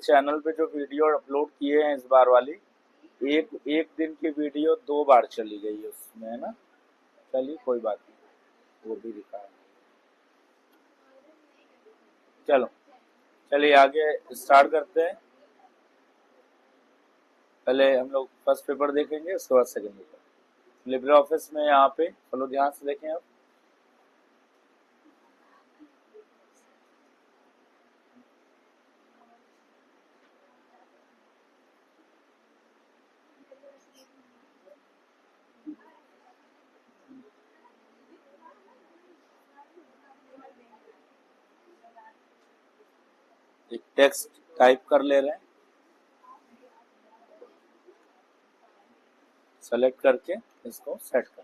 Channel पे जो video upload किए हैं इस बार वाली, एक एक दिन की वीडियो 2 बार चली गई है उसमें, है ना। चलिए कोई बात नहीं, वो भी दिखा। चलो चलिए आगे स्टार्ट करते हैं। पहले हम लोग फर्स्ट पेपर देखेंगे, उसके बाद सेकंड पेपर। लिब्रे ऑफिस में यहाँ पे चलो ध्यान से देखें आप। एक टेक्स्ट टाइप कर ले रहे हैं, सेलेक्ट करके इसको सेट कर।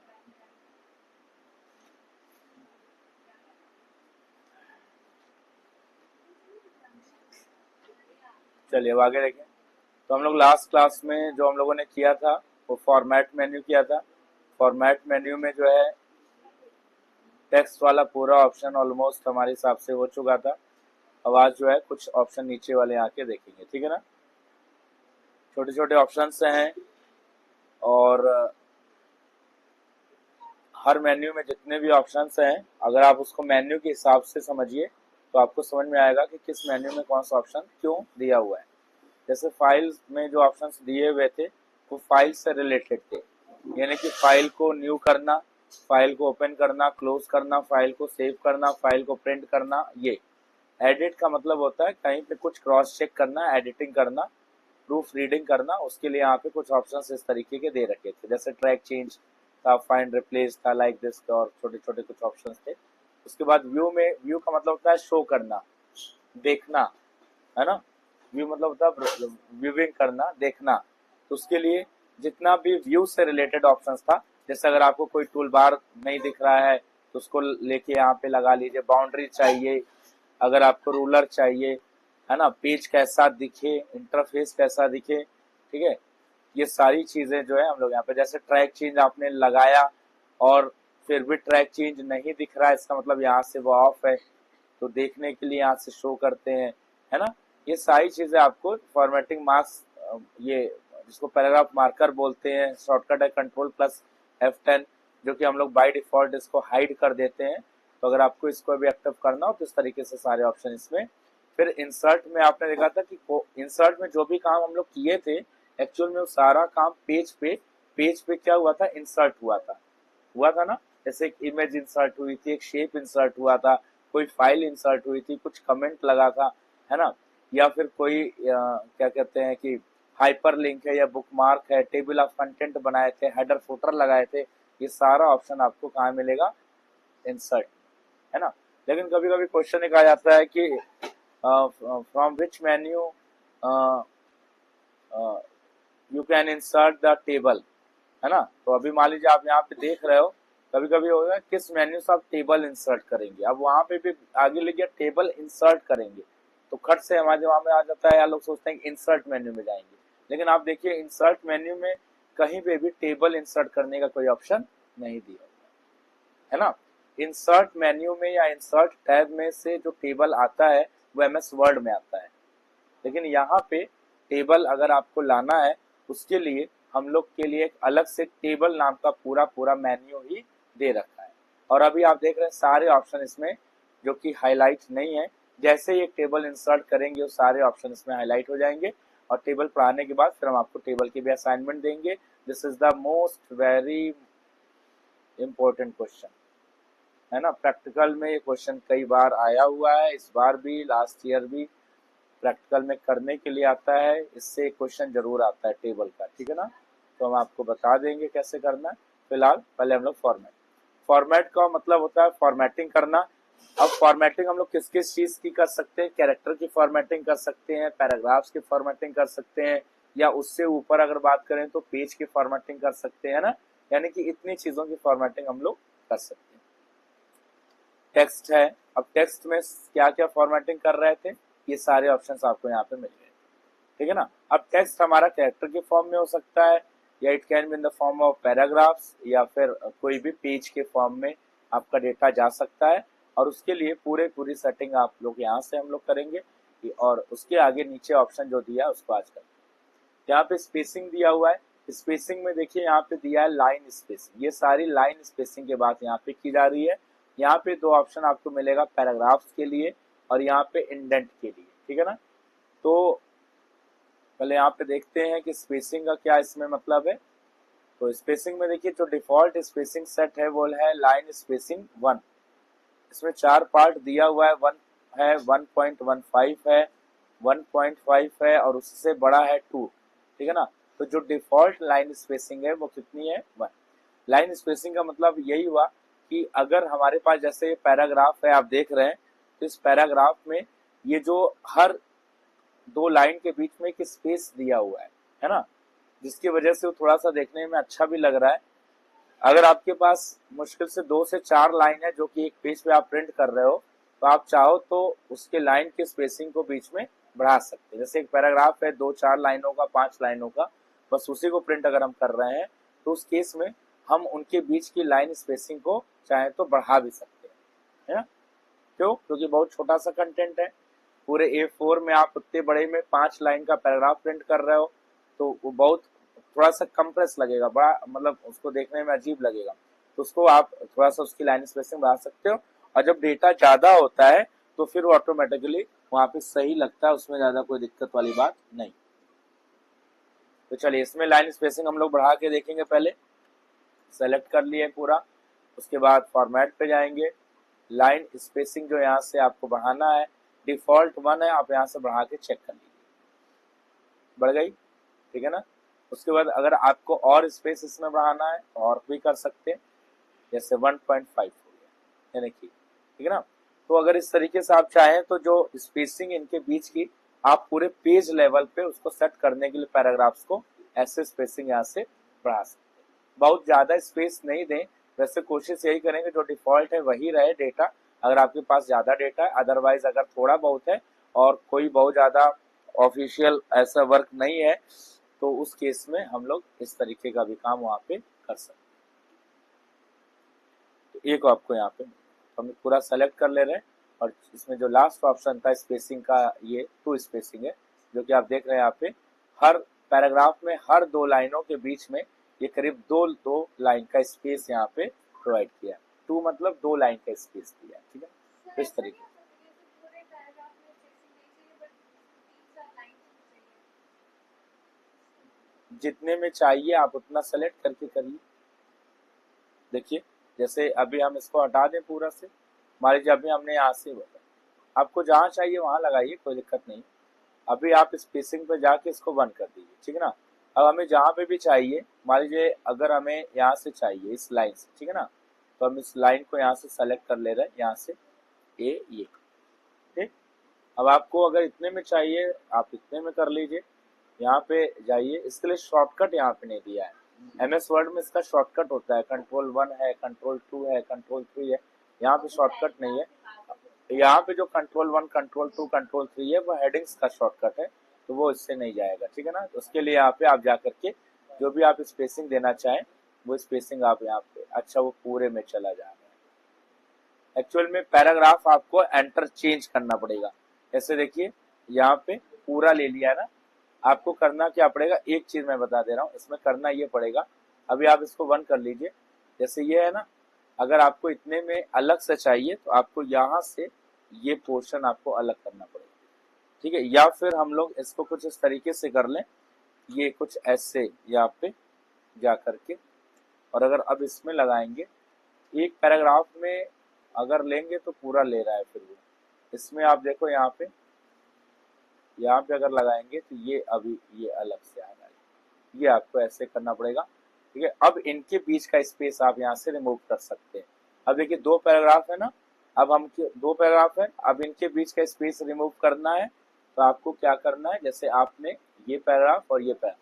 चलिए अब आगे देखें। तो हम लोग लास्ट क्लास में जो हम लोगों ने किया था वो फॉर्मेट मेन्यू किया था। फॉर्मेट मेन्यू में जो है टेक्स्ट वाला पूरा ऑप्शन ऑलमोस्ट हमारे हिसाब से हो चुका था। अब आज जो है कुछ ऑप्शन नीचे वाले आके देखेंगे, ठीक है ना। छोटे छोटे ऑप्शंस हैं और हर मेन्यू में जितने भी ऑप्शंस हैं, अगर आप उसको मेन्यू के हिसाब से समझिए तो आपको समझ में आएगा कि किस मेन्यू में कौन सा ऑप्शन क्यों दिया हुआ है। जैसे फाइल्स में जो ऑप्शंस दिए हुए थे वो फाइल से रिलेटेड थे, यानी कि फाइल को न्यू करना, फाइल को ओपन करना, क्लोज करना, फाइल को सेव करना, फाइल को प्रिंट करना। ये एडिट का मतलब होता है कहीं पे कुछ क्रॉस चेक करना, एडिटिंग करना, प्रूफ रीडिंग करना। उसके लिए यहाँ पे कुछ ऑप्शंस इस तरीके के दे रखे थे, जैसे ट्रैक चेंज था, फाइंड रिप्लेस था, लाइक दिस था, और छोटे छोटे कुछ ऑप्शंस थे। उसके बाद व्यू में, व्यू का मतलब होता है शो करना, देखना, है ना। व्यू मतलब होता है व्यूइंग करना, देखना। तो उसके लिए जितना भी व्यू से रिलेटेड ऑप्शंस था, जैसे अगर आपको कोई टूल बार नहीं दिख रहा है तो उसको लेके यहाँ पे लगा लीजिए। बाउंड्री चाहिए, अगर आपको रूलर चाहिए, है ना, पेज कैसा दिखे, इंटरफेस कैसा दिखे, ठीक है। ये सारी चीजें जो है हम लोग यहाँ पे, जैसे ट्रैक चेंज आपने लगाया और फिर भी ट्रैक चेंज नहीं दिख रहा है, इसका मतलब यहाँ से वो ऑफ है, तो देखने के लिए यहाँ से शो करते हैं, है ना। ये सारी चीजें आपको फॉर्मेटिंग मार्क्स, ये जिसको पैराग्राफ मार्कर बोलते हैं, शॉर्टकट है Ctrl+F10, जो कि हम लोग बाय डिफॉल्ट इसको हाइड कर देते हैं। तो अगर आपको इसको भी एक्टिव करना हो तो इस तरीके से सारे ऑप्शन इसमें। फिर इंसर्ट में आपने देखा था कि इंसर्ट में जो भी काम हम लोग किए थे, एक्चुअल में वो सारा काम पेज पे क्या हुआ था, इंसर्ट हुआ था ना। जैसे एक इमेज इंसर्ट हुई थी, एक शेप इंसर्ट हुआ था, कोई फाइल इंसर्ट हुई थी, कुछ कमेंट लगा था, है ना। या फिर कोई क्या कहते हैं कि हाइपर लिंक है या बुक मार्क है, टेबल ऑफ कंटेंट बनाए थे, हेडर फुटर लगाए थे। ये सारा ऑप्शन आपको कहाँ मिलेगा, इंसर्ट, है ना। लेकिन कभी कभी क्वेश्चन एक आ जाता है कि from which menu you can insert the table, है ना। तो अभी मान लीजिए आप यहाँ पे देख रहे हो, कभी कभी होगा किस मेन्यू से आप टेबल इंसर्ट करेंगे। अब वहां पे भी आगे लिखिए टेबल इंसर्ट करेंगे, तो खट से हमारे दिमाग में आ जाता है, यार लोग सोचते हैं कि इंसर्ट मेन्यू में जाएंगे, लेकिन आप देखिए इंसर्ट मेन्यू में कहीं पे भी टेबल इंसर्ट करने का कोई ऑप्शन नहीं दिया हुआ है ना। इंसर्ट मेन्यू में या इंसर्ट टैब में से जो टेबल आता है वो MS वर्ड में आता है, लेकिन यहाँ पे टेबल अगर आपको लाना है उसके लिए हम लोग के लिए एक अलग से टेबल नाम का पूरा पूरा मेन्यू ही दे रखा है। और अभी आप देख रहे हैं सारे ऑप्शन इसमें जो कि हाईलाइट नहीं है, जैसे ही एक टेबल इंसर्ट करेंगे वो सारे ऑप्शन इसमें हाईलाइट हो जाएंगे। और टेबल पर आने के बाद फिर हम आपको टेबल की भी असाइनमेंट देंगे। This is the most very important question, है ना। प्रैक्टिकल में ये क्वेश्चन कई बार आया हुआ है, इस बार भी, लास्ट ईयर भी प्रैक्टिकल में करने के लिए आता है। इससे क्वेश्चन जरूर आता है टेबल का, ठीक है ना। तो हम आपको बता देंगे कैसे करना है। फिलहाल पहले हम लोग फॉर्मेट का मतलब होता है फॉर्मेटिंग करना। अब फॉर्मेटिंग हम लोग किस किस चीज की कर सकते हैं, कैरेक्टर की फॉर्मेटिंग कर सकते हैं, पैराग्राफ्स की फॉर्मेटिंग कर सकते हैं, या उससे ऊपर अगर बात करें तो पेज की फॉर्मेटिंग कर सकते हैं ना। यानी कि इतनी चीजों की फॉर्मेटिंग हम लोग कर सकते हैं। टेक्स्ट है, अब टेक्स्ट में क्या क्या फॉर्मेटिंग कर रहे थे, ये सारे ऑप्शंस आपको यहाँ पे मिल गए, ठीक है ना। अब टेक्स्ट हमारा कैरेक्टर के फॉर्म में हो सकता है, या it can be in the form of paragraphs, या फिर कोई भी पेज के फॉर्म में आपका डेटा जा सकता है। और उसके लिए पूरी सेटिंग आप लोग यहाँ से हम लोग करेंगे। और उसके आगे नीचे ऑप्शन जो दिया है उसको आज करते हैं। यहाँ पे स्पेसिंग दिया हुआ है, स्पेसिंग में देखिए यहाँ पे दिया है लाइन स्पेसिंग, ये सारी लाइन स्पेसिंग की बात यहाँ पे की जा रही है। यहाँ पे दो ऑप्शन आपको मिलेगा पैराग्राफ्स के लिए और यहाँ पे इंडेंट के लिए, ठीक है ना। तो पहले यहाँ पे देखते हैं कि स्पेसिंग का क्या इसमें मतलब है। तो स्पेसिंग में देखिए जो डिफॉल्ट स्पेसिंग सेट है वो है लाइन स्पेसिंग 1। इसमें 4 पार्ट दिया हुआ है, 1 है, 1.15 है, 1.5 है और उससे बड़ा है 2, ठीक है ना। तो जो डिफॉल्ट लाइन स्पेसिंग है वो कितनी है, 1। लाइन स्पेसिंग का मतलब यही हुआ कि अगर हमारे पास जैसे पैराग्राफ है, आप देख रहे हैं, तो इस पैराग्राफ में ये जो हर दो लाइन के बीच में एक स्पेस दिया हुआ है ना, जिसकी वजह से वो थोड़ा सा देखने में अच्छा भी लग रहा है। अगर आपके पास मुश्किल से 2 से 4 लाइन है जो कि एक पेज पे आप प्रिंट कर रहे हो, तो आप चाहो तो उसके लाइन के स्पेसिंग को बीच में बढ़ा सकते हैं। जैसे एक पैराग्राफ है 2-4 लाइनों का, 5 लाइनों का, बस उसी को प्रिंट अगर हम कर रहे हैं तो उस केस में हम उनके बीच की लाइन स्पेसिंग को चाहे तो बढ़ा भी सकते हैं, है ना। क्यों? क्योंकि बहुत छोटा सा कंटेंट है, पूरे A4 में आप उतने बड़े में 5 लाइन का पैराग्राफ प्रिंट कर रहे हो तो वो बहुत थोड़ा सा कंप्रेस लगेगा, बड़ा मतलब उसको देखने में अजीब लगेगा। तो उसको आप थोड़ा सा उसकी लाइन स्पेसिंग बढ़ा सकते हो और जब डेटा ज्यादा होता है तो फिर वो ऑटोमेटिकली वहां पे सही लगता है, उसमें ज्यादा कोई दिक्कत वाली बात नहीं। तो चलिए इसमें लाइन स्पेसिंग हम लोग बढ़ा के देखेंगे। पहले सेलेक्ट कर लिए पूरा, उसके बाद फॉर्मेट पे जाएंगे, लाइन स्पेसिंग जो यहाँ से आपको बढ़ाना है डिफॉल्ट 1 है, आप यहाँ से बढ़ा के चेक कर लीजिए, बढ़ गई, ठीक है ना। उसके बाद अगर आपको और स्पेस इसमें बढ़ाना है तो और भी कर सकते हैं, जैसे 1.5 हो गया, यानी कि ठीक है ना। तो अगर इस तरीके से आप चाहें तो जो स्पेसिंग इनके बीच की आप पूरे पेज लेवल पे उसको सेट करने के लिए पैराग्राफ्स को ऐसे स्पेसिंग यहाँ से बढ़ा सकते हैं। बहुत ज्यादा स्पेस नहीं दें, वैसे कोशिश यही करेंगे जो डिफॉल्ट है वही रहे डेटा, अगर आपके पास ज्यादा डेटा है। अदरवाइज अगर थोड़ा बहुत है और कोई बहुत ज्यादा ऑफिशियल ऐसा वर्क नहीं है तो उस केस में हम लोग इस तरीके का भी काम वहां पे कर सकते हैं। तो एक आपको यहाँ पे हम पूरा सेलेक्ट कर ले रहे हैं और इसमें जो लास्ट ऑप्शन था स्पेसिंग का, ये 2 स्पेसिंग है जो कि आप देख रहे हैं यहाँ पे हर पैराग्राफ में हर 2 लाइनों के बीच में ये करीब 2 लाइन का स्पेस यहाँ पे प्रोवाइड किया है। 2 मतलब 2 लाइन का स्पेस दिया है, ठीक है। तो इस तरीके जितने में चाहिए आप उतना सेलेक्ट करके करिए। देखिए जैसे अभी हम इसको हटा दें पूरा से, मान लीजिए अभी हमने यहाँ से बताया, आपको जहाँ चाहिए वहां लगाइए, कोई दिक्कत नहीं। अभी आप स्पेसिंग पे जाके इसको बंद कर दीजिए, ठीक है ना। अब हमें जहाँ पे भी चाहिए, मान लीजिए अगर हमें यहाँ से चाहिए इस लाइन से, ठीक है ना, तो हम इस लाइन को यहाँ से सेलेक्ट कर ले रहे हैं, यहाँ से ये ठीक। अब आपको अगर इतने में चाहिए आप इतने में कर लीजिए, यहाँ पे जाइए। इसके लिए शॉर्टकट यहाँ पे नहीं दिया है, MS वर्ड में इसका शॉर्टकट होता है, Ctrl+1 है, Ctrl+2 है, Ctrl+3 है, यहाँ पे शॉर्टकट नहीं है। यहाँ पे जो Ctrl+1, Ctrl+2, Ctrl+3 है वो हेडिंग्स का शॉर्टकट है, तो वो इससे नहीं जाएगा, ठीक है ना। तो उसके लिए यहाँ पे आप जा करके जो भी आप स्पेसिंग देना चाहें वो स्पेसिंग आप यहाँ पे, अच्छा वो पूरे में चला जा रहा है। एक्चुअल में पैराग्राफ आपको एंटर चेंज करना पड़ेगा। ऐसे देखिए यहाँ पे पूरा ले लिया है ना, आपको करना क्या पड़ेगा, एक चीज मैं बता दे रहा हूँ, इसमें करना ये पड़ेगा। अभी आप इसको बंद कर लीजिए, जैसे ये है ना, अगर आपको इतने में अलग से चाहिए तो आपको यहाँ से ये पोर्शन आपको अलग करना पड़ेगा, ठीक है। या फिर हम लोग इसको कुछ इस तरीके से कर लें, ये कुछ ऐसे यहाँ पे जा करके, और अगर अब इसमें लगाएंगे एक पैराग्राफ में अगर लेंगे तो पूरा ले रहा है, फिर वो इसमें आप देखो यहाँ पे अगर लगाएंगे तो ये अभी ये अलग से आ रहा है, ये आपको ऐसे करना पड़ेगा, ठीक है। अब इनके बीच का स्पेस आप यहाँ से रिमूव कर सकते हैं। अब देखिए 2 पैराग्राफ है ना, अब हम 2 पैराग्राफ है, अब इनके बीच का स्पेस रिमूव करना है तो आपको क्या करना है, जैसे आपने ये पैराग्राफ और ये पैराग्राफ,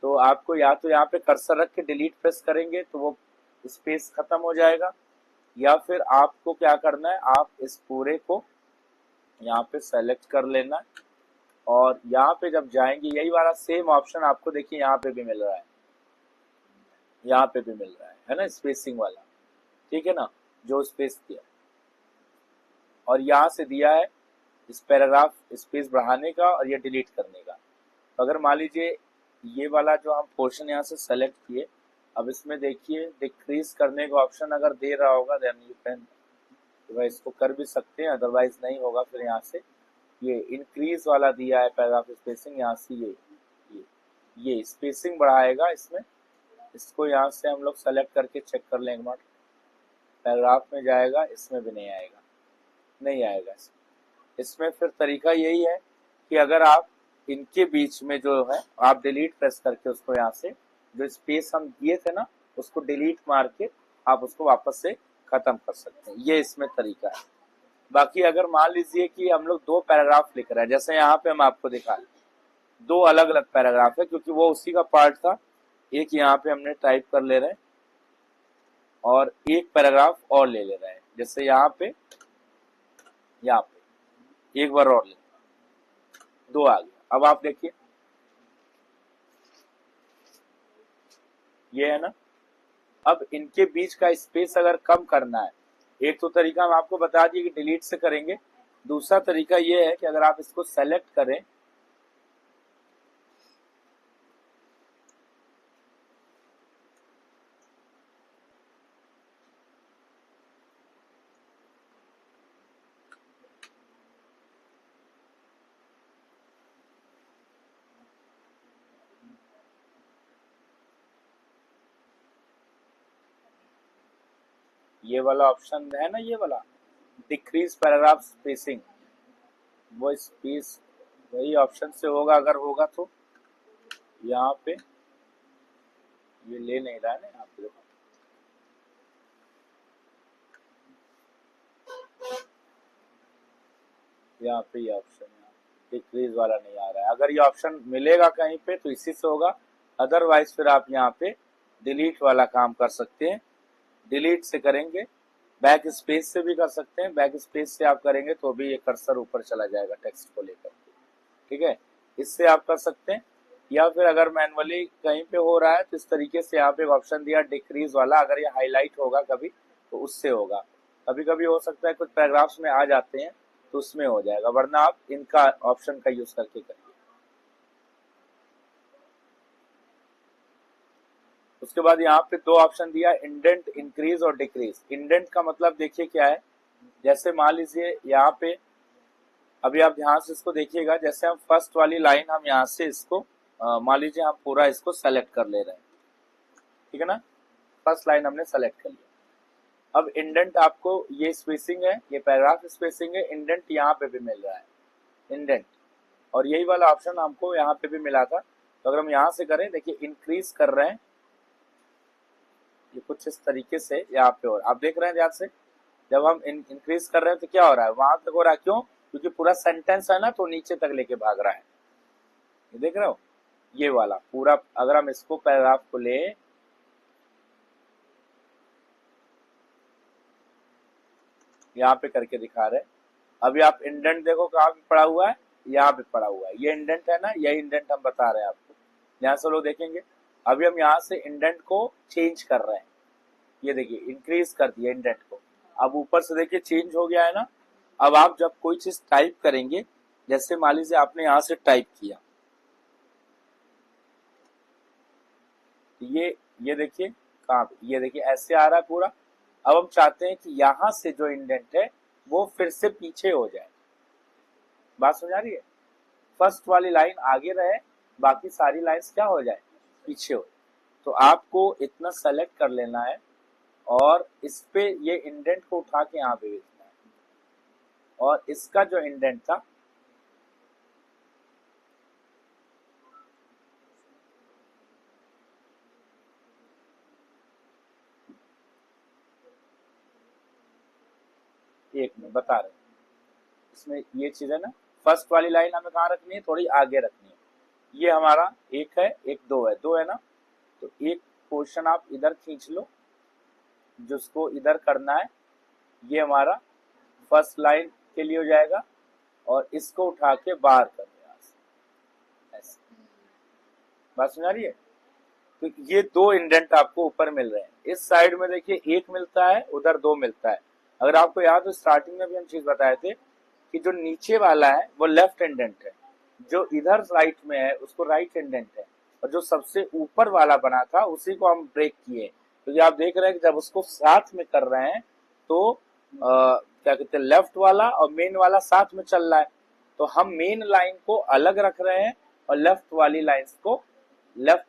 तो आपको या तो यहाँ पे कर्सर रख के डिलीट प्रेस करेंगे तो वो स्पेस खत्म हो जाएगा, या फिर आपको क्या करना है, आप इस पूरे को यहाँ पे सेलेक्ट कर लेना है और यहाँ पे जब जाएंगे यही वाला सेम ऑप्शन आपको देखिए यहाँ पे भी मिल रहा है, यहाँ पे भी मिल रहा है ना, स्पेसिंग वाला, ठीक है ना, जो स्पेस दिया और यहाँ से दिया है इस पैराग्राफ स्पेस बढ़ाने का और ये डिलीट करने का। तो अगर मान लीजिए ये वाला जो हम पोर्शन यहाँ से सेलेक्ट किए, अब इसमें देखिए डिक्रीज करने का ऑप्शन अगर दे रहा होगा देन यू कैन इसको कर भी सकते हैं, अदरवाइज नहीं होगा फिर यहाँ से ये इंक्रीज वाला दिया है पैराग्राफ स्पेसिंग, यहाँ से ये स्पेसिंग बढ़ाएगा इसमें। इसको यहाँ से हम लोग सेलेक्ट करके चेक कर लेंगे, नॉट पैराग्राफ में जाएगा, इसमें भी नहीं आएगा, नहीं आएगा इसमें। फिर तरीका यही है कि अगर आप इनके बीच में जो है आप डिलीट प्रेस करके उसको यहाँ से जो स्पेस हम दिए थे ना उसको डिलीट मार के आप उसको वापस से खत्म कर सकते हैं, ये इसमें तरीका है। बाकी अगर मान लीजिए कि हम लोग 2 पैराग्राफ लिख रहे हैं, जैसे यहाँ पे हम आपको दिखा रहे 2 अलग अलग पैराग्राफ है क्योंकि वो उसी का पार्ट था, एक यहाँ पे हमने टाइप कर ले रहे हैं और एक पैराग्राफ और ले रहे हैं, जैसे यहाँ पे एक बार और ले 2 आ गया। अब आप देखिए ये है ना, अब इनके बीच का स्पेस अगर कम करना है, एक तो तरीका हम आपको बता दिए कि डिलीट से करेंगे, दूसरा तरीका ये है कि अगर आप इसको सेलेक्ट करें ये वाला ऑप्शन है ना, ये वाला डिक्रीज पैराग्राफ स्पेसिंग, वो स्पेस वही ऑप्शन से होगा, अगर होगा तो यहाँ पे ये ले नहीं रहा है ना, यहाँ पे यहाँ पे ये ऑप्शन डिक्रीज वाला नहीं आ रहा है। अगर ये ऑप्शन मिलेगा कहीं पे तो इसी से होगा, अदरवाइज फिर आप यहाँ पे डिलीट वाला काम कर सकते हैं। डिलीट से करेंगे, बैक स्पेस से भी कर सकते हैं, बैक स्पेस से आप करेंगे तो भी ये कर्सर ऊपर चला जाएगा टेक्स्ट को लेकर, ठीक है, इससे आप कर सकते हैं। या फिर अगर मैनुअली कहीं पे हो रहा है तो इस तरीके से आप एक ऑप्शन दिया डिक्रीज वाला, अगर ये हाईलाइट होगा कभी तो उससे होगा, कभी कभी हो सकता है कुछ पैराग्राफ्स में आ जाते हैं तो उसमें हो जाएगा, वरना आप इनका ऑप्शन का यूज करके करिए। उसके बाद यहाँ पे 2 ऑप्शन दिया, इंडेंट इंक्रीज और डिक्रीज। इंडेंट का मतलब देखिए क्या है, जैसे मान लीजिए यहाँ पे अभी आप ध्यान से इसको देखिएगा, जैसे हम फर्स्ट वाली लाइन हम यहाँ से इसको मान लीजिए हम पूरा इसको सेलेक्ट कर ले रहे हैं, ठीक है ना, फर्स्ट लाइन हमने सेलेक्ट कर लिया। अब इंडेंट आपको ये स्पेसिंग है, ये पैराग्राफ स्पेसिंग है, इंडेंट यहाँ पे भी मिल रहा है इंडेंट, और यही वाला ऑप्शन हमको यहाँ पे भी मिला था। तो अगर हम यहाँ से करें, देखिए इंक्रीज कर रहे हैं, ये कुछ इस तरीके से यहाँ पे हो रहा है, आप देख रहे हैं ध्यान से, जब हम इंक्रीज कर रहे हैं तो क्या हो रहा है, वहां तक हो रहा है, क्यों, क्योंकि पूरा सेंटेंस है ना तो नीचे तक लेके भाग रहा है, ये देख रहे हो, ये वाला पूरा। अगर हम इसको पैराग्राफ को ले यहाँ पे करके दिखा रहे, अभी आप इंडेंट देखो कहाँ पे पड़ा हुआ है, यहाँ पे पड़ा हुआ है, ये इंडेंट है ना, यही इंडेंट हम बता रहे हैं आपको, यहाँ से लोग देखेंगे। अभी हम यहाँ से इंडेंट को चेंज कर रहे हैं, ये देखिए इंक्रीज कर दिया इंडेंट को, अब ऊपर से देखिए चेंज हो गया है ना। अब आप जब कोई चीज टाइप करेंगे, जैसे मान लीजिए आपने यहाँ से टाइप किया, ये देखिए कहाँ पे, ये देखिए ऐसे आ रहा है पूरा। अब हम चाहते हैं कि यहाँ से जो इंडेंट है वो फिर से पीछे हो जाए, बात समझ आ रही है, फर्स्ट वाली लाइन आगे रहे, बाकी सारी लाइंस क्या हो जाए, पीछे हो। तो आपको इतना सेलेक्ट कर लेना है और इस पे ये इंडेंट को उठा के यहाँ पे भेजना है, और इसका जो इंडेंट था एक में बता रहे, इसमें ये चीज है ना, फर्स्ट वाली लाइन हमें कहाँ रखनी है, थोड़ी आगे रखनी है। ये हमारा एक है, एक दो है ना, तो एक पोर्शन आप इधर खींच लो, जिसको इधर करना है, ये हमारा फर्स्ट लाइन के लिए हो जाएगा, और इसको उठा के बाहर कर दिया ऐसे, बात समझ आ रही है। तो ये 2 इंडेंट आपको ऊपर मिल रहे हैं, इस साइड में देखिए 1 मिलता है, उधर 2 मिलता है। अगर आपको याद हो स्टार्टिंग में भी हम चीज बताए थे कि जो नीचे वाला है वो लेफ्ट इंडेंट है, जो इधर राइट में है उसको राइट इंडेंट है, और जो सबसे ऊपर वाला बना था उसी को हम ब्रेक किए। क्योंकि आप देख रहे हैं कि जब उसको साथ में कर रहे हैं तो क्या कहते हैं, लेफ्ट वाला और मेन वाला साथ में चल रहा है, तो हम मेन लाइन को अलग रख रहे हैं और लेफ्ट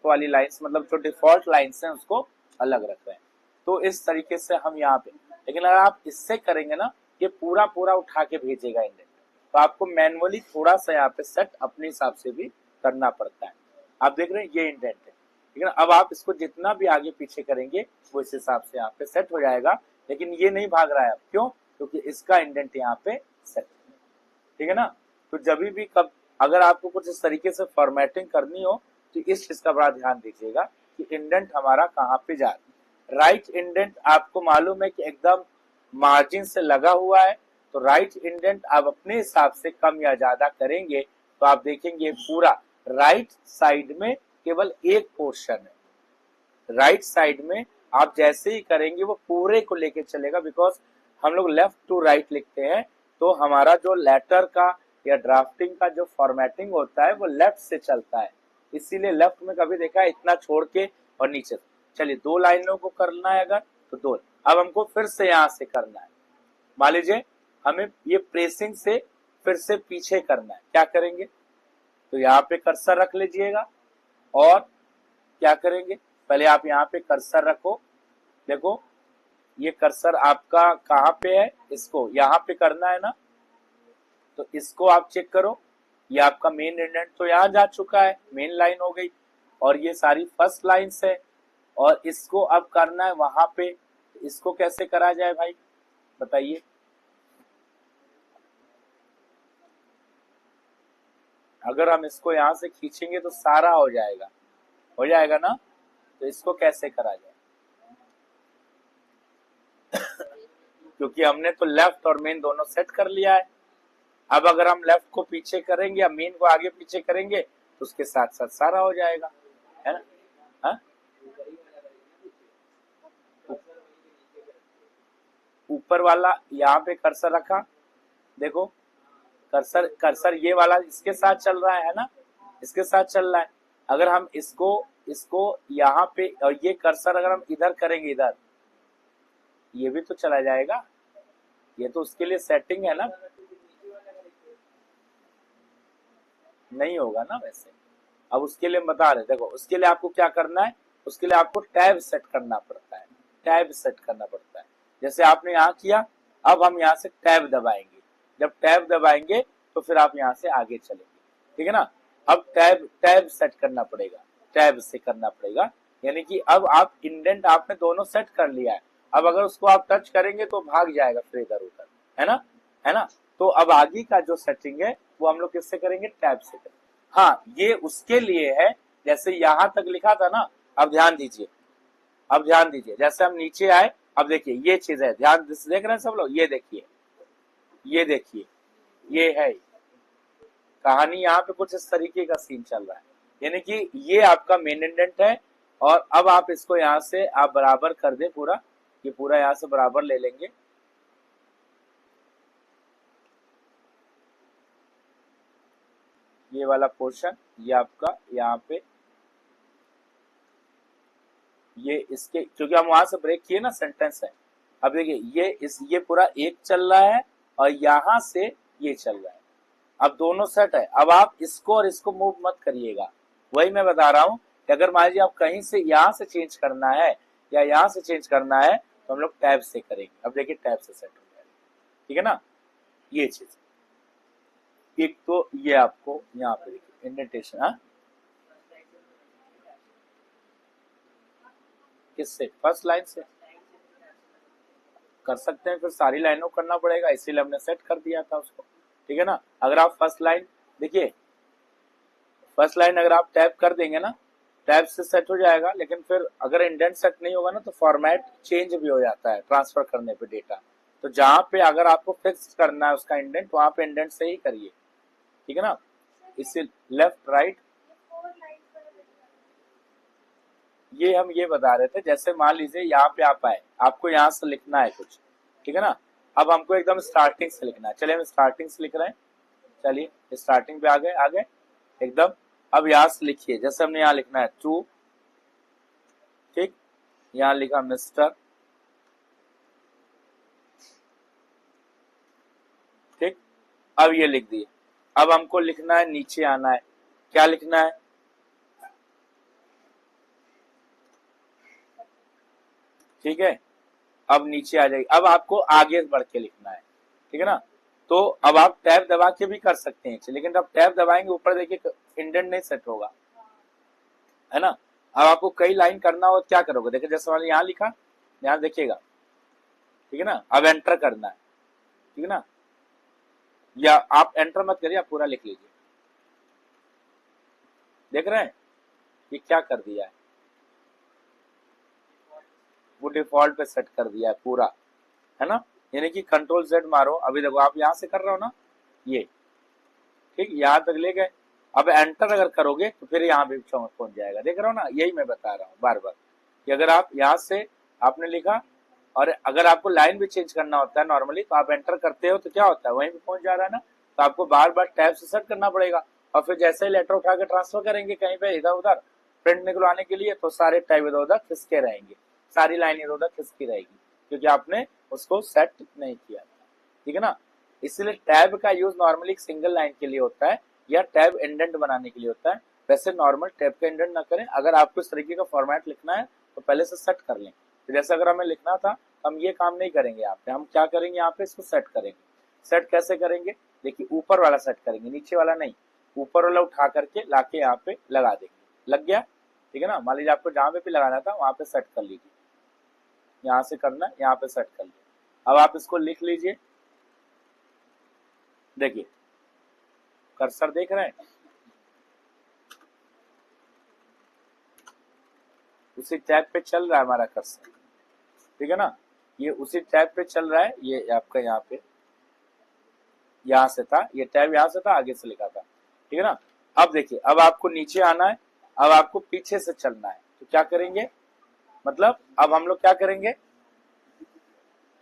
वाली लाइंस मतलब जो डिफॉल्ट लाइंस हैं उसको अलग रख रहे हैं। तो इस तरीके से हम यहाँ पे, लेकिन अगर आप इससे करेंगे ना, ये पूरा पूरा उठा के भेजेगा इंडेंट, तो आपको मैनुअली थोड़ा सा यहाँ पे सेट अपने हिसाब से भी करना पड़ता है। आप देख रहे हैं ये इंडेंट है, लेकिन अब आप इसको जितना भी आगे पीछे करेंगे वो इस हिसाब से यहाँ पे सेट हो जाएगा, लेकिन ये नहीं भाग रहा है। अब क्यों? क्योंकि इसका इंडेंट यहाँ पे सेट है, ठीक है ना। तो जब भी कब अगर आपको कुछ इस तरीके से फॉर्मेटिंग करनी हो तो इस चीज का बड़ा ध्यान दीजिएगा कि इंडेंट हमारा कहाँ पे जा रहा है। राइट इंडेंट आपको मालूम है कि एकदम मार्जिन से लगा हुआ है, तो राइट इंडेंट आप अपने हिसाब से कम या ज्यादा करेंगे तो आप देखेंगे पूरा राइट साइड में केवल एक पोर्शन है। राइट साइड में आप जैसे ही करेंगे वो पूरे को लेके चलेगा, बिकॉज हम लोग लेफ्ट टू राइट लिखते हैं, तो हमारा जो लेटर का या ड्राफ्टिंग का जो फॉर्मेटिंग होता है वो लेफ्ट से चलता है, इसीलिए लेफ्ट में कभी देखा है इतना छोड़ के और नीचे। चलिए 2 लाइनों को करना है अगर तो 2, अब हमको फिर से यहाँ से करना है। मान लीजिए हमें ये प्रेसिंग से फिर से पीछे करना है, क्या करेंगे? तो यहाँ पे कर्सर रख लीजिएगा और क्या करेंगे, पहले आप यहाँ पे कर्सर रखो। देखो ये कर्सर आपका कहाँ पे है, इसको यहाँ पे करना है ना, तो इसको आप चेक करो, ये आपका मेन इंडेंट तो यहाँ जा चुका है, मेन लाइन हो गई, और ये सारी फर्स्ट लाइन्स है, और इसको अब करना है वहां पे। इसको कैसे करा जाए भाई बताइए? अगर हम इसको यहाँ से खींचेंगे तो सारा हो जाएगा ना, तो इसको कैसे करा जाए? क्योंकि हमने तो लेफ्ट और मेन दोनों सेट कर लिया है। अब अगर हम लेफ्ट को पीछे करेंगे या मेन को आगे पीछे करेंगे तो उसके साथ साथ सारा हो जाएगा, है ना? हा? ऊपर वाला यहाँ पे कर्सर रखा, देखो कर्सर ये वाला इसके साथ चल रहा है ना, इसके साथ चल रहा है। अगर हम इसको यहाँ पे, और ये कर्सर अगर हम इधर करेंगे, इधर ये भी तो चला जाएगा, ये तो उसके लिए सेटिंग है ना, नहीं होगा ना वैसे। अब उसके लिए बता रहे, देखो उसके लिए आपको क्या करना है, उसके लिए आपको टैब सेट करना पड़ता है, टैब सेट करना पड़ता है। जैसे आपने यहाँ किया, अब हम यहाँ से टैब दबाएंगे, जब टैब दबाएंगे तो फिर आप यहाँ से आगे चलेंगे, ठीक है ना। अब टैब सेट करना पड़ेगा, टैब से करना पड़ेगा, यानी कि अब आप इंडेंट आपने दोनों सेट कर लिया है, अब अगर उसको आप टच करेंगे तो भाग जाएगा फिर इधर उधर, है ना। तो अब आगे का जो सेटिंग है वो हम लोग किससे करेंगे? टैब से करेंगे। हाँ, ये उसके लिए है, जैसे यहां तक लिखा था ना, अब ध्यान दीजिए, जैसे हम नीचे आए, अब देखिए ये चीज है, ध्यान देख रहे हैं सब लोग, ये देखिए, ये है कहानी, यहाँ पे कुछ इस तरीके का सीन चल रहा है, यानी कि ये आपका मेन इंडेंट है, और अब आप इसको यहाँ से आप बराबर कर दें पूरा, ये पूरा यहाँ से बराबर ले लेंगे, ये वाला पोर्शन, ये आपका यहाँ पे, ये इसके, क्योंकि हम वहां से ब्रेक किए ना, सेंटेंस है। अब देखिए ये पूरा एक चल रहा है और यहां से ये चल रहा है, अब दोनों सेट है। अब आप इसको और इसको मूव मत करिएगा, वही मैं बता रहा हूं कि अगर मान लीजिए आप कहीं से यहां से चेंज करना है या यहां से चेंज करना है तो हम लोग टैब से करेंगे। अब देखिए टैब से सेट हो जाएगा, ठीक है ना। ये चीज एक तो ये आपको यहाँ पे देखिए इंडेंटेशन, हाँ किससे? फर्स्ट लाइन से कर सकते हैं, फिर सारी लाइनों करना पड़ेगा, इसीलिए हमने सेट कर दिया था उसको, ठीक है ना। अगर आप फर्स्ट लाइन देखिए, फर्स्ट लाइन अगर आप टैब कर देंगे ना, टैब से सेट हो जाएगा, लेकिन फिर अगर इंडेंट सेट नहीं होगा ना तो फॉर्मेट चेंज भी हो जाता है ट्रांसफर करने पे डेटा। तो जहां पे अगर आपको फिक्स करना है उसका इंडेंट, वहां पे इंडेंट से ही करिए, ठीक है ना। इससे लेफ्ट राइट ये हम ये बता रहे थे, जैसे मान लीजिए यहाँ पे आप आए, आपको यहाँ से लिखना है कुछ, ठीक है ना। अब हमको एकदम स्टार्टिंग से लिखना है। चलिए हम स्टार्टिंग से लिख रहे हैं। चलिए स्टार्टिंग पे आ गए एकदम। अब यहाँ से लिखिए, जैसे हमने यहाँ लिखना है टू, ठीक, यहाँ लिखा मिस्टर, ठीक। अब ये लिख दिए। अब हमको लिखना है, नीचे आना है, क्या लिखना है, ठीक है। अब नीचे आ जाएगी। अब आपको आगे बढ़ के लिखना है, ठीक है ना। तो अब आप टैब दबा के भी कर सकते हैं, लेकिन जब टैब दबाएंगे ऊपर देखिए इंडेंट नहीं सेट होगा, है ना। अब आपको कई लाइन करना हो, क्या करोगे, देखिए जैसे मैंने यहाँ लिखा, यहाँ देखिएगा, ठीक है ना। अब एंटर करना है, ठीक है ना, या आप एंटर मत करिए, आप पूरा लिख लीजिए। देख रहे हैं ये क्या कर दिया है, वो डिफॉल्ट पे सेट कर दिया है पूरा, है ना। यानी कि कंट्रोल Z मारो, अभी देखो आप यहां से कर रहे हो ना, ये ठीक, यहां तक ले गए। अब एंटर अगर करोगे तो फिर यहाँ भी पहुंच जाएगा, देख रहे हो ना। यही मैं बता रहा हूँ बार बार कि अगर आप यहाँ से आपने लिखा, और अगर आपको लाइन भी चेंज करना होता है नॉर्मली, तो आप एंटर करते हो तो क्या होता है, वहीं पे पहुंच जा रहा है ना। तो आपको बार बार टैब से सेट करना पड़ेगा, और फिर जैसे ही लेटर उठा के ट्रांसफर करेंगे कहीं पे इधर उधर प्रिंट निकलवाने के लिए, तो सारे टैब इधर उधर खिसके रहेंगे, सारी लाइन इधर उधर खिसकी रहेगी, क्योंकि आपने उसको सेट नहीं किया था, ठीक है ना। इसलिए टैब का यूज नॉर्मली सिंगल लाइन के लिए होता है, या टैब इंडेंट बनाने के लिए होता है। वैसे नॉर्मल टैब का इंडेंट ना करें। अगर आपको इस तरीके का फॉर्मेट लिखना है तो पहले से सेट कर लें। तो जैसे अगर हमें लिखना था, हम ये काम नहीं करेंगे यहाँ पे, हम क्या करेंगे, यहाँ पे इसको सेट करेंगे। सेट कैसे करेंगे, देखिए ऊपर वाला सेट करेंगे, नीचे वाला नहीं। ऊपर वाला उठा करके लाके यहाँ पे लगा देंगे, लग गया, ठीक है ना। मान लीजिए आपको जहां पे भी लगाना था वहां पे सेट कर लीजिए, यहाँ से करना, यहाँ पे सेट कर लीजिए। अब आप इसको लिख लीजिए, देखिए कर्सर देख रहे हैं, उसी टैब पे चल रहा है हमारा कर्सर, ठीक है ना। ये उसी टैब पे चल रहा है, ये आपका यहाँ पे, यहाँ से था ये टैब, यहाँ से था, आगे से लिखा था, ठीक है ना। अब देखिए, अब आपको नीचे आना है, अब आपको पीछे से चलना है, तो क्या करेंगे, मतलब अब हम लोग क्या करेंगे,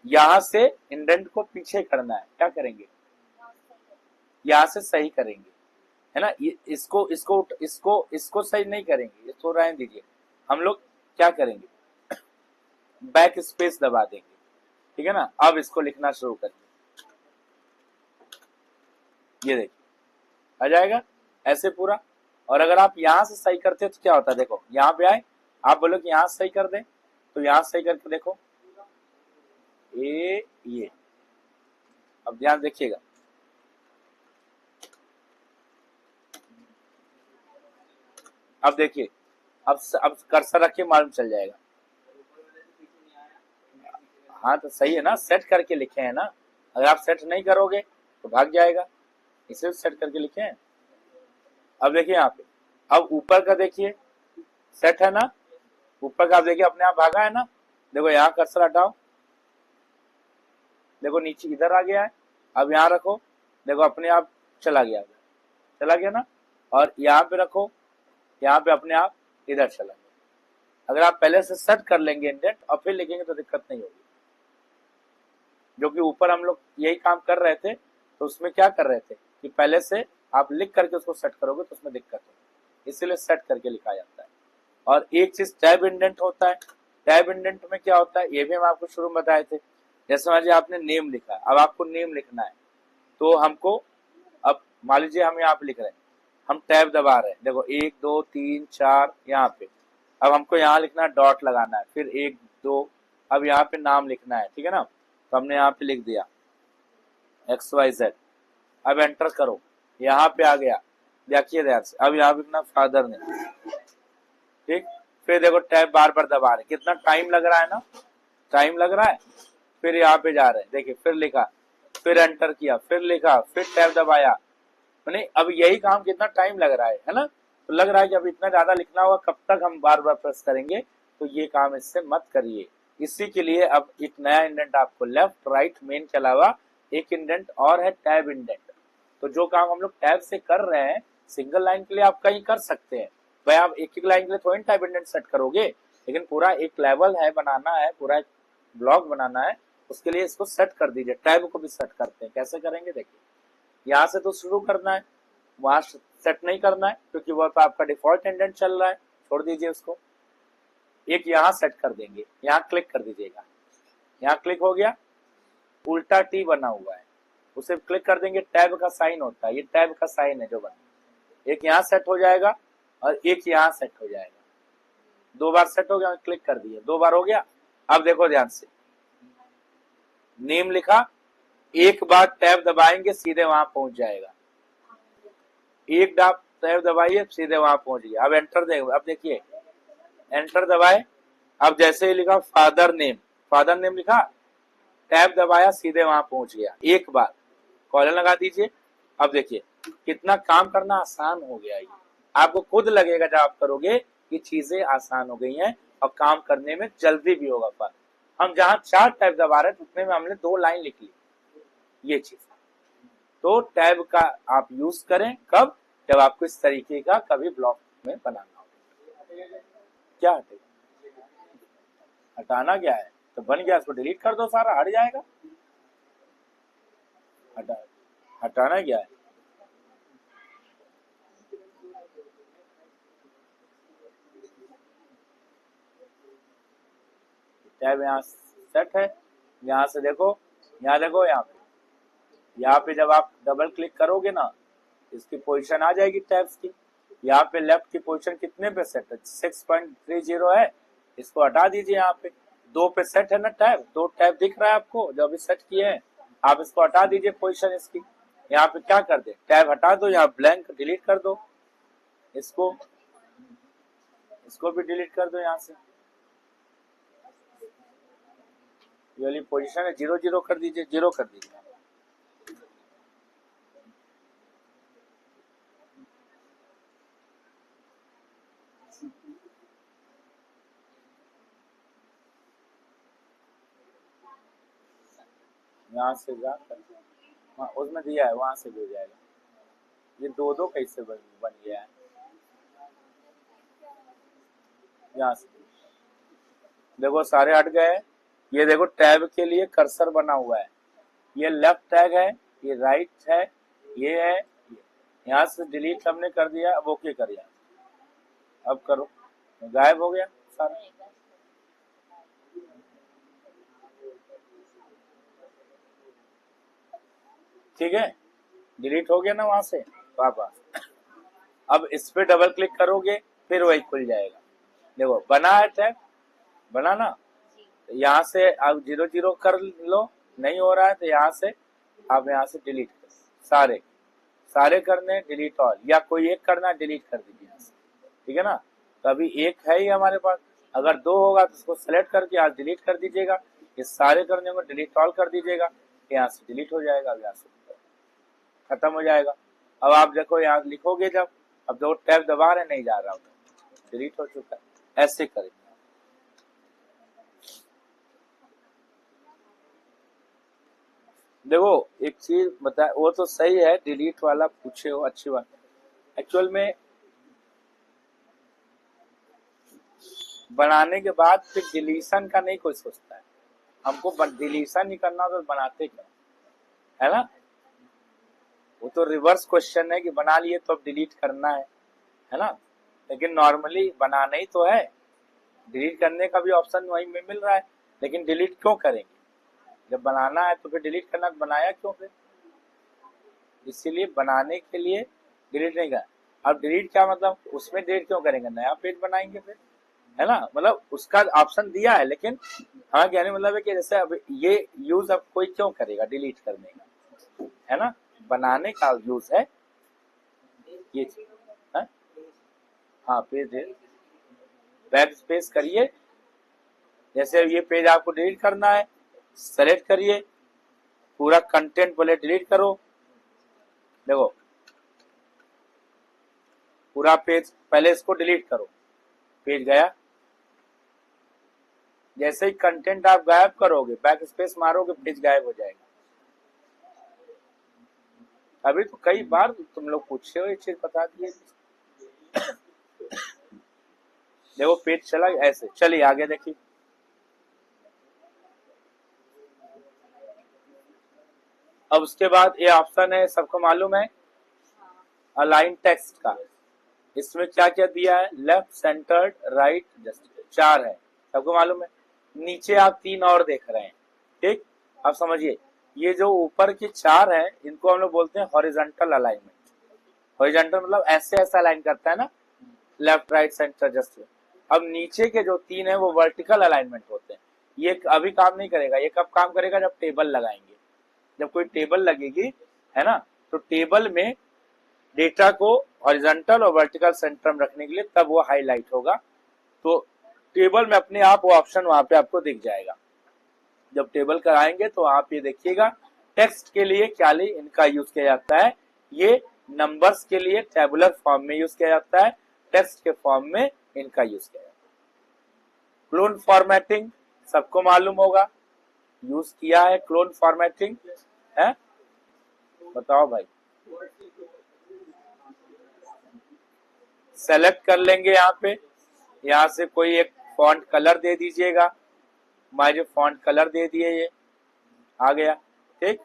यहां से इंडेंट को पीछे करना है, क्या करेंगे, यहां से सही करेंगे, है ना। इसको इसको इसको इसको सही नहीं करेंगे, इसको रहने दीजिए। हम लोग क्या करेंगे, बैक स्पेस दबा देंगे, ठीक है ना। अब इसको लिखना शुरू करिए, ये देखिए आ जाएगा ऐसे पूरा। और अगर आप यहां से सही करते तो क्या होता है, देखो यहाँ पे आए, आप बोलो कि यहां से सही कर दें, तो यहां सही करके देखो ये अब ध्यान देखिएगा, अब देखिए, अब कर्सर रखिए, मालूम चल जाएगा। हाँ तो सही है ना, सेट करके लिखे हैं ना। अगर आप सेट नहीं करोगे तो भाग जाएगा, इसे सेट करके लिखे हैं। अब देखिए यहाँ पे, अब ऊपर का देखिए सेट है ना, ऊपर का आप देखिए अपने आप भागा है ना। देखो यहाँ कर्सर हटाओ, देखो नीचे इधर आ गया है। अब यहाँ रखो, देखो अपने आप चला गया ना। और यहाँ पे रखो, यहाँ पे अपने आप इधर चला गया। अगर आप पहले से सेट कर लेंगे इंडेंट और फिर लिखेंगे तो दिक्कत नहीं होगी। जो कि ऊपर हम लोग यही काम कर रहे थे, तो उसमें क्या कर रहे थे कि पहले से आप लिख करके उसको सेट करोगे तो उसमें दिक्कत होगी, इसीलिए सेट करके लिखा जाता है। और एक चीज टैब इंडेंट होता है। टैब इंडेंट में क्या होता है, ये भी हम आपको शुरू में बताए थे। जैसे मान लीजिए आपने नेम लिखा, अब आपको नेम लिखना है, तो हमको, अब मान लीजिए हम यहाँ पे लिख रहे हैं, हम टैब दबा रहे हैं, देखो 1 2 3 4 यहाँ पे। अब हमको यहाँ लिखना है, डॉट लगाना है, फिर 1 2, अब यहाँ पे नाम लिखना है, ठीक है ना। तो हमने यहाँ पे लिख दिया XYZ। अब एंटर करो, यहाँ पे आ गया, देखिए ध्यान से। अब यहाँ पे लिखना फादर ने, ठीक। फिर देखो टैब बार बार दबा रहे, कितना टाइम लग रहा है ना, टाइम लग रहा है। फिर यहाँ पे जा रहे हैं, देखिए फिर लिखा, फिर एंटर किया, फिर लिखा, फिर टैब दबाया। नहीं, अब यही काम कितना टाइम लग रहा है ना। तो लग रहा है कि अब इतना ज्यादा लिखना होगा, कब तक हम बार बार प्रेस करेंगे, तो ये काम इससे मत करिए। इसी के लिए अब एक नया इंडेंट आपको लेफ्ट राइट मेन के अलावा एक इंडेंट और है, टैब इंडेंट। तो जो काम हम लोग टैब से कर रहे हैं सिंगल लाइन के लिए आप कहीं कर सकते हैं भाई। आप एक एक लाइन के लिए थोड़ी टैब इंडेंट सेट करोगे, लेकिन पूरा एक लेवल है बनाना है, पूरा एक ब्लॉक बनाना है, उसके लिए इसको सेट कर दीजिए, टैब को भी सेट करते हैं। कैसे करेंगे देखिए, यहाँ से तो शुरू करना है, वहां सेट नहीं करना है क्योंकि वह तो आपका डिफॉल्ट इंडेंट चल रहा है, छोड़ दीजिए उसको। एक यहाँ सेट कर देंगे, यहाँ क्लिक कर दीजिएगा, यहाँ क्लिक हो गया, उल्टा टी बना हुआ है, उसे क्लिक कर देंगे, टैब का साइन होता है, ये टैब का साइन है जो बना, एक यहाँ सेट हो जाएगा और एक यहाँ सेट हो जाएगा। 2 बार सेट हो गया, क्लिक कर दिए, 2 बार हो गया। अब देखो ध्यान से, नेम लिखा, एक बार टैब दबाएंगे सीधे वहां पहुंच जाएगा, एक टैब दबाइए सीधे वहां पहुंच गया। अब एंटर देंगे, अब देखिए एंटर दबाए, अब जैसे ही लिखा फादर नेम लिखा, टैब दबाया सीधे वहां पहुंच गया, एक बार कॉलन लगा दीजिए। अब देखिए कितना काम करना आसान हो गया, ये आपको खुद लगेगा जब आप करोगे कि चीजें आसान हो गई हैं और काम करने में जल्दी भी होगा। पर हम जहां 4 टैब दबा रहे थे उतने में हमने 2 लाइन लिख ली, ये चीज। तो टैब का आप यूज करें कब, जब आपको इस तरीके का कभी ब्लॉक में बनाना हो। क्या हटेगा, हटाना क्या है, तो बन गया, इसको डिलीट कर दो, सारा हट जाएगा। हटाना क्या है, टैब यहाँ सेट है, यहाँ से देखो, यहाँ देखो, यहाँ पे जब आप डबल क्लिक करोगे ना, इसकी पोजीशन आ जाएगी टैब्स की। यहाँ पे लेफ्ट की पोजीशन कितने पे सेट है, 6.30 है, इसको हटा दीजिए। यहाँ पे 2 पे सेट है ना टैब, 2 टैब दिख रहा है आपको जो अभी सेट किए हैं, आप इसको हटा दीजिए पोजीशन इसकी। यहाँ पे क्या कर दे, टैब हटा दो, यहाँ ब्लैंक डिलीट कर दो, इसको भी डिलीट कर दो। यहाँ से ये वाली पोजीशन है 0 कर दीजिए, 0 कर दीजिए। यहाँ से जाकर हाँ उसमें दिया है, वहां से भी हो जाएगा। ये 2 कैसे बन गया है, यहाँ से देखो सारे हट गए। ये देखो टैब के लिए कर्सर बना हुआ है, ये लेफ्ट टैग है, ये राइट है, ये है, यहाँ से डिलीट हमने कर दिया। अब ओके करिए, अब करो, गायब हो गया सारा। ठीक है, डिलीट हो गया ना वहां से वापस। अब इस पे डबल क्लिक करोगे फिर वही खुल जाएगा। देखो बना है टैब, बना ना, यहाँ से आप 0 कर लो, नहीं हो रहा है तो यहाँ से आप यहाँ से डिलीट कर, सारे करने डिलीट ऑल, या कोई एक करना डिलीट कर दीजिए यहाँ से। ठीक है ना, तो अभी एक है ही हमारे पास, अगर 2 होगा तो उसको सेलेक्ट करके यहाँ डिलीट कर दीजिएगा, ये सारे करने को डिलीट ऑल कर दीजिएगा, यहाँ से डिलीट हो जाएगा, अब यहाँ से खत्म हो जाएगा। अब आप देखो यहाँ लिखोगे जब, अब 2 टैब दबा रहे नहीं जा रहा होगा, डिलीट हो चुका है। ऐसे करेंगे। देखो एक चीज बता, वो तो सही है डिलीट वाला पूछे हो, अच्छी बात। एक्चुअल में बनाने के बाद फिर डिलीशन का नहीं कोई सोचता है, हमको डिलीशन नहीं करना तो बनाते क्या, है ना। वो तो रिवर्स क्वेश्चन है कि बना लिए तो अब डिलीट करना है ना। लेकिन नॉर्मली बनाना ही तो है, डिलीट करने का भी ऑप्शन वहीं में मिल रहा है, लेकिन डिलीट क्यों करेंगे, जब बनाना है तो फिर डिलीट करना, बनाया क्यों फिर, इसीलिए बनाने के लिए डिलीट नहीं करना। अब डिलीट क्या मतलब, उसमें डिलीट क्यों करेंगे, नया पेज बनाएंगे फिर, है ना। मतलब उसका ऑप्शन दिया है, लेकिन हाँ कहने मतलब है कि जैसे अब ये यूज अब कोई क्यों करेगा डिलीट करने का, है ना, बनाने का यूज है ये चीज। हाँ पेज है, बैक स्पेस करिए, जैसे ये पेज आपको डिलीट करना है, सेलेक्ट करिए, पूरा कंटेंट बोले डिलीट करो। देखो पूरा पेज, पहले इसको डिलीट करो, पेज गया। जैसे ही कंटेंट आप गायब करोगे, बैक स्पेस मारोगे, पेज गायब हो जाएगा। अभी तो कई बार तुम लोग पूछे हो, ये चीज बता दिए। देखो पेज चला ऐसे, चलिए आगे देखिए। अब उसके बाद ये ऑप्शन है, सबको मालूम है, अलाइन टेक्स्ट का। इसमें क्या क्या दिया है, लेफ्ट, सेंटर्ड, राइट, जस्ट, 4 है, सबको मालूम है। नीचे आप 3 और देख रहे हैं, ठीक। अब समझिए, ये जो ऊपर के 4 है इनको हम लोग बोलते हैं हॉरिजॉन्टल अलाइनमेंट। हॉरिजॉन्टल मतलब ऐसे ऐसा अलाइन करता है ना, लेफ्ट, राइट, सेंटर, जस्ट। अब नीचे के जो 3 है वो वर्टिकल अलाइनमेंट होते हैं। ये अभी काम नहीं करेगा, ये कब काम करेगा, जब टेबल लगाएंगे। जब कोई टेबल लगेगी, है ना, तो टेबल में डेटा को हॉरिजॉन्टल और वर्टिकल सेंटर में रखने के लिए तब वो हाईलाइट होगा। तो टेबल में अपने आप वो ऑप्शन वहां पे आपको दिख जाएगा। जब टेबल कराएंगे तो आप ये देखिएगा, टेक्स्ट के लिए क्या लिए इनका यूज किया जाता है, ये नंबर्स के लिए टेबुलर फॉर्म में यूज किया जाता है, टेक्स्ट के फॉर्म में इनका यूज किया जाता है। क्लोन फॉर्मेटिंग सबको मालूम होगा, यूज किया है क्लोन फॉर्मेटिंग, है, बताओ भाई। सेलेक्ट कर लेंगे यहाँ पे, यहाँ से कोई एक फॉन्ट कलर दे दीजिएगा। मैं जो फॉन्ट कलर दे दिए, ये आ गया, ठीक।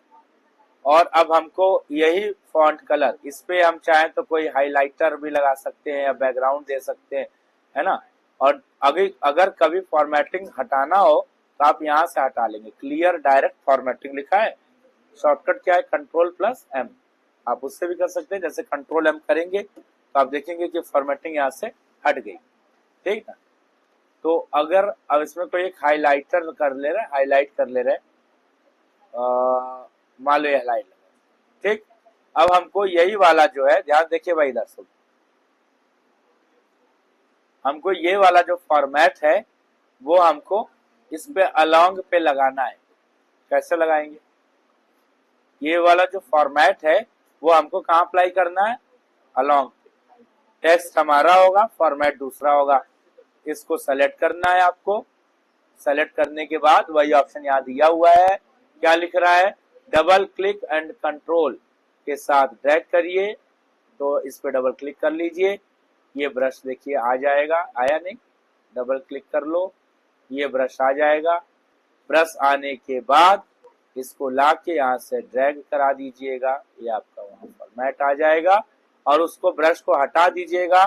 और अब हमको यही फॉन्ट कलर, इस पे हम चाहें तो कोई हाइलाइटर भी लगा सकते हैं या बैकग्राउंड दे सकते हैं, है ना। और अगर कभी फॉर्मेटिंग हटाना हो तो आप यहाँ से हटा लेंगे। क्लियर डायरेक्ट फॉर्मेटिंग लिखा है, शॉर्टकट क्या है, Ctrl+M। आप उससे भी कर सकते हैं, जैसे Ctrl+M करेंगे तो आप देखेंगे कि फॉर्मेटिंग यहाँ से हट गई, ठीक ना। तो अगर अब इसमें कोई एक हाइलाइटर कर ले रहे, हाईलाइट कर ले रहे, मान लो ये हाईलाइट, ठीक। अब हमको यही वाला जो है, ध्यान देखिए भाई, इधर सुन, हमको ये वाला जो फॉर्मेट है वो हमको इस पे अलोंग पे लगाना है। कैसे लगाएंगे, ये वाला जो फॉर्मेट है वो हमको कहाँ अप्लाई करना है, अलोंग पे। टेक्स्ट हमारा होगा, फॉर्मेट दूसरा होगा। इसको सेलेक्ट करना है आपको। सेलेक्ट करने के बाद वही ऑप्शन यहाँ दिया हुआ है, क्या लिख रहा है, डबल क्लिक एंड कंट्रोल के साथ ड्रैग करिए, तो इस पे डबल क्लिक कर लीजिए, ये ब्रश देखिए आ जाएगा, आया नहीं, डबल क्लिक कर लो, ये ब्रश आ जाएगा। ब्रश आने के बाद इसको लाके यहाँ से ड्रैग करा दीजिएगा, ये आपका वहां फॉर्मेट आ जाएगा। और उसको ब्रश को हटा दीजिएगा,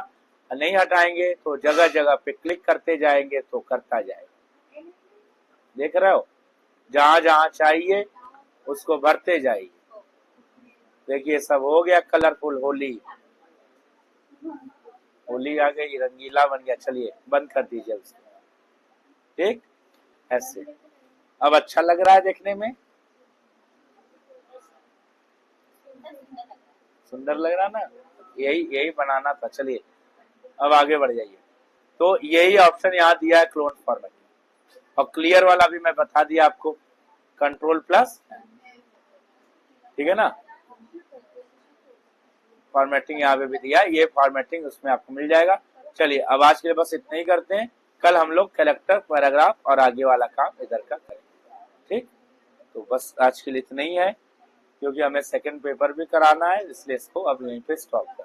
नहीं हटाएंगे तो जगह जगह पे क्लिक करते जाएंगे तो करता जाएगा। देख रहे हो, जहां जहां चाहिए उसको भरते जाइए। देखिए सब हो गया कलरफुल, होली होली आ गई, रंगीला बन गया। चलिए बंद कर दीजिए उसको, ठीक, ऐसे। अब अच्छा लग रहा है देखने में, सुंदर लग रहा ना, यही बनाना था। चलिए अब आगे बढ़ जाइए। तो यही ऑप्शन यहाँ दिया है क्लोन फॉर्मेट, और क्लियर वाला भी मैं बता दिया आपको, Ctrl+, ठीक है ना। फॉर्मेटिंग यहाँ पे भी दिया है, ये फॉर्मेटिंग उसमें आपको मिल जाएगा। चलिए अब आज के लिए बस इतना ही करते हैं, कल हम लोग कैरेक्टर, पैराग्राफ और आगे वाला काम इधर का करेंगे, ठीक। तो बस आज के लिए इतना ही है, क्योंकि हमें सेकंड पेपर भी कराना है, इसलिए इसको अब यहीं पे स्टॉप कर